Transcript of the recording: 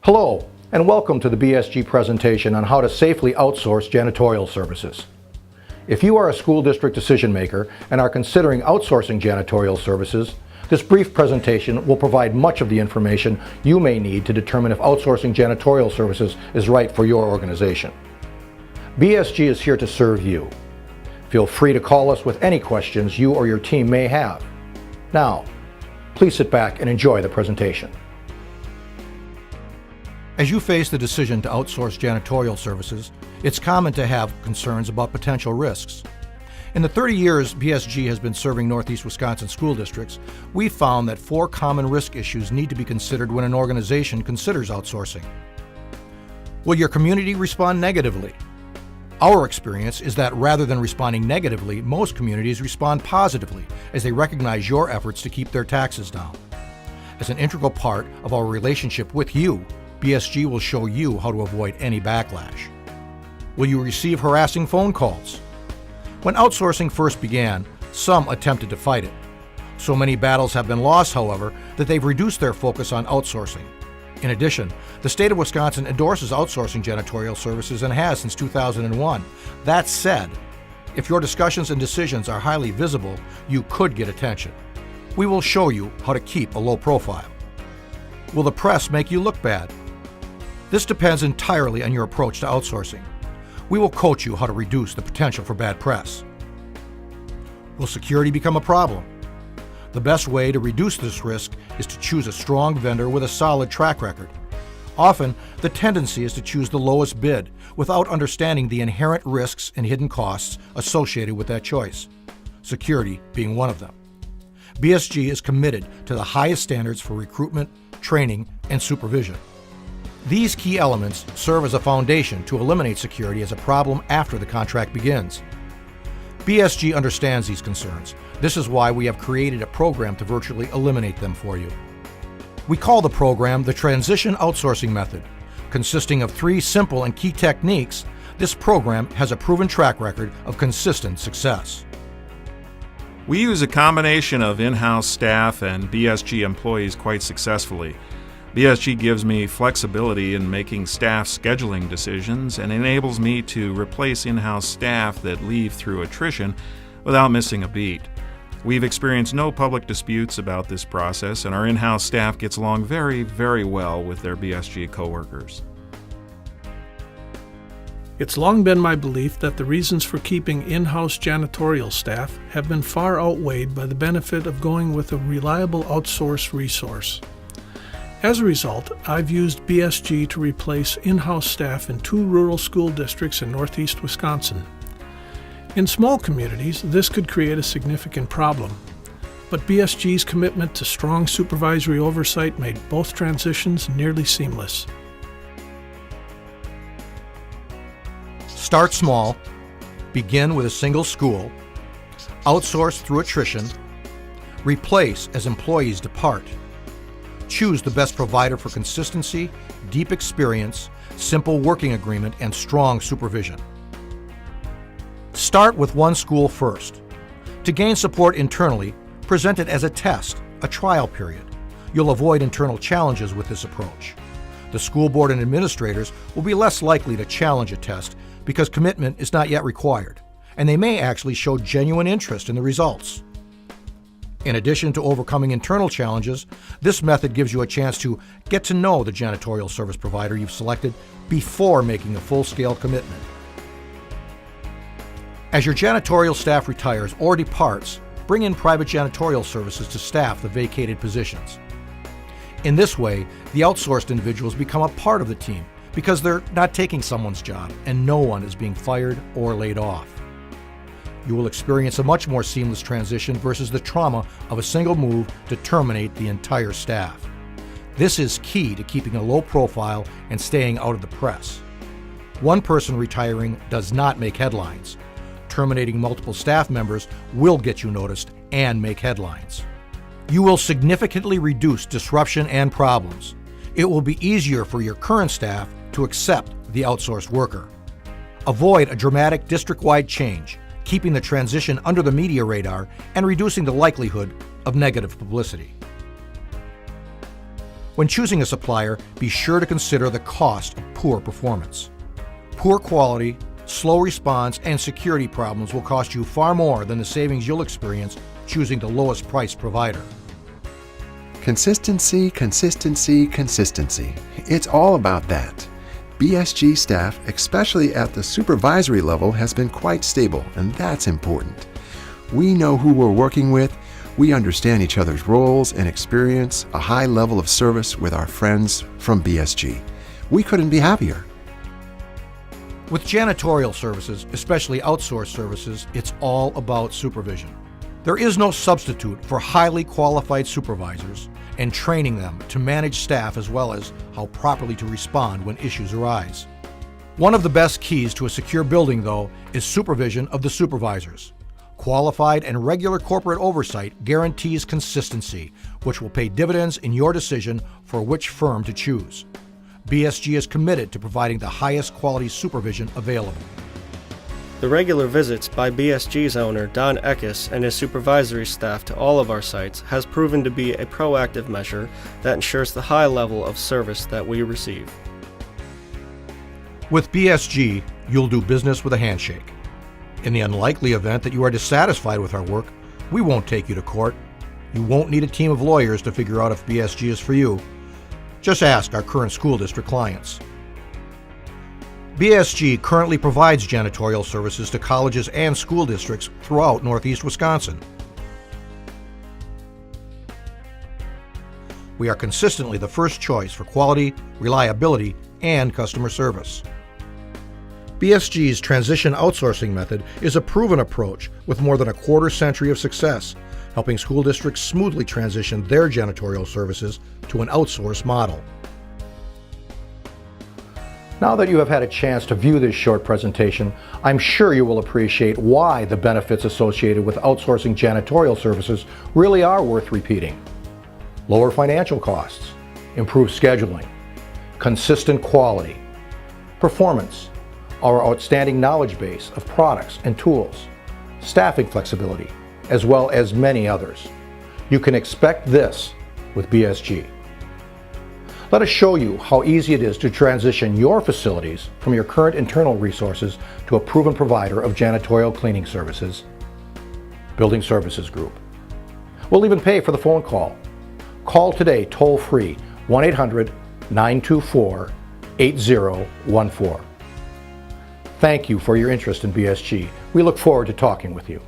Hello, and welcome to the BSG presentation on how to safely outsource janitorial services. If you are a school district decision maker and are considering outsourcing janitorial services, this brief presentation will provide much of the information you may need to determine if outsourcing janitorial services is right for your organization. BSG is here to serve you. Feel free to call us with any questions you or your team may have. Now, please sit back and enjoy the presentation. As you face the decision to outsource janitorial services, it's common to have concerns about potential risks. In the 30 years BSG has been serving Northeast Wisconsin school districts, we've found that 4 common risk issues need to be considered when an organization considers outsourcing. Will your community respond negatively? Our experience is that rather than responding negatively, most communities respond positively as they recognize your efforts to keep their taxes down. As an integral part of our relationship with you, BSG will show you how to avoid any backlash. Will you receive harassing phone calls? When outsourcing first began, some attempted to fight it. So many battles have been lost, however, that they've reduced their focus on outsourcing. In addition, the state of Wisconsin endorses outsourcing janitorial services and has since 2001. That said, if your discussions and decisions are highly visible, you could get attention. We will show you how to keep a low profile. Will the press make you look bad? This depends entirely on your approach to outsourcing. We will coach you how to reduce the potential for bad press. Will security become a problem? The best way to reduce this risk is to choose a strong vendor with a solid track record. Often, the tendency is to choose the lowest bid without understanding the inherent risks and hidden costs associated with that choice, security being one of them. BSG is committed to the highest standards for recruitment, training, and supervision. These key elements serve as a foundation to eliminate security as a problem after the contract begins. BSG understands these concerns. This is why we have created a program to virtually eliminate them for you. We call the program the Transition Outsourcing Method. Consisting of 3 simple and key techniques, this program has a proven track record of consistent success. We use a combination of in-house staff and BSG employees quite successfully. BSG gives me flexibility in making staff scheduling decisions and enables me to replace in-house staff that leave through attrition without missing a beat. We've experienced no public disputes about this process, and our in-house staff gets along very, very well with their BSG coworkers. It's long been my belief that the reasons for keeping in-house janitorial staff have been far outweighed by the benefit of going with a reliable outsourced resource. As a result, I've used BSG to replace in-house staff in 2 rural school districts in Northeast Wisconsin. In small communities, this could create a significant problem, but BSG's commitment to strong supervisory oversight made both transitions nearly seamless. Start small, begin with a single school, outsource through attrition, replace as employees depart. Choose the best provider for consistency, deep experience, simple working agreement, and strong supervision. Start with one school first. To gain support internally, present it as a test, a trial period. You'll avoid internal challenges with this approach. The school board and administrators will be less likely to challenge a test because commitment is not yet required, and they may actually show genuine interest in the results. In addition to overcoming internal challenges, this method gives you a chance to get to know the janitorial service provider you've selected before making a full-scale commitment. As your janitorial staff retires or departs, bring in private janitorial services to staff the vacated positions. In this way, the outsourced individuals become a part of the team because they're not taking someone's job and no one is being fired or laid off. You will experience a much more seamless transition versus the trauma of a single move to terminate the entire staff. This is key to keeping a low profile and staying out of the press. One person retiring does not make headlines. Terminating multiple staff members will get you noticed and make headlines. You will significantly reduce disruption and problems. It will be easier for your current staff to accept the outsourced worker. Avoid a dramatic district-wide change, keeping the transition under the media radar and reducing the likelihood of negative publicity. When choosing a supplier, be sure to consider the cost of poor performance. Poor quality, slow response, and security problems will cost you far more than the savings you'll experience choosing the lowest price provider. Consistency, consistency, consistency. It's all about that. BSG staff, especially at the supervisory level, has been quite stable, and that's important. We know who we're working with, we understand each other's roles, and experience a high level of service with our friends from BSG. We couldn't be happier. With janitorial services, especially outsourced services, it's all about supervision. There is no substitute for highly qualified supervisors and training them to manage staff as well as how properly to respond when issues arise. One of the best keys to a secure building, though, is supervision of the supervisors. Qualified and regular corporate oversight guarantees consistency, which will pay dividends in your decision for which firm to choose. BSG is committed to providing the highest quality supervision available. The regular visits by BSG's owner, Don Eckes, and his supervisory staff to all of our sites has proven to be a proactive measure that ensures the high level of service that we receive. With BSG, you'll do business with a handshake. In the unlikely event that you are dissatisfied with our work, we won't take you to court. You won't need a team of lawyers to figure out if BSG is for you. Just ask our current school district clients. BSG currently provides janitorial services to colleges and school districts throughout Northeast Wisconsin. We are consistently the first choice for quality, reliability, and customer service. BSG's transition outsourcing method is a proven approach with more than a quarter century of success, helping school districts smoothly transition their janitorial services to an outsourced model. Now that you have had a chance to view this short presentation, I'm sure you will appreciate why the benefits associated with outsourcing janitorial services really are worth repeating. Lower financial costs, improved scheduling, consistent quality, performance, our outstanding knowledge base of products and tools, staffing flexibility, as well as many others. You can expect this with BSG. Let us show you how easy it is to transition your facilities from your current internal resources to a proven provider of janitorial cleaning services, Building Services Group. We'll even pay for the phone call. Call today toll-free 1-800-924-8014. Thank you for your interest in BSG. We look forward to talking with you.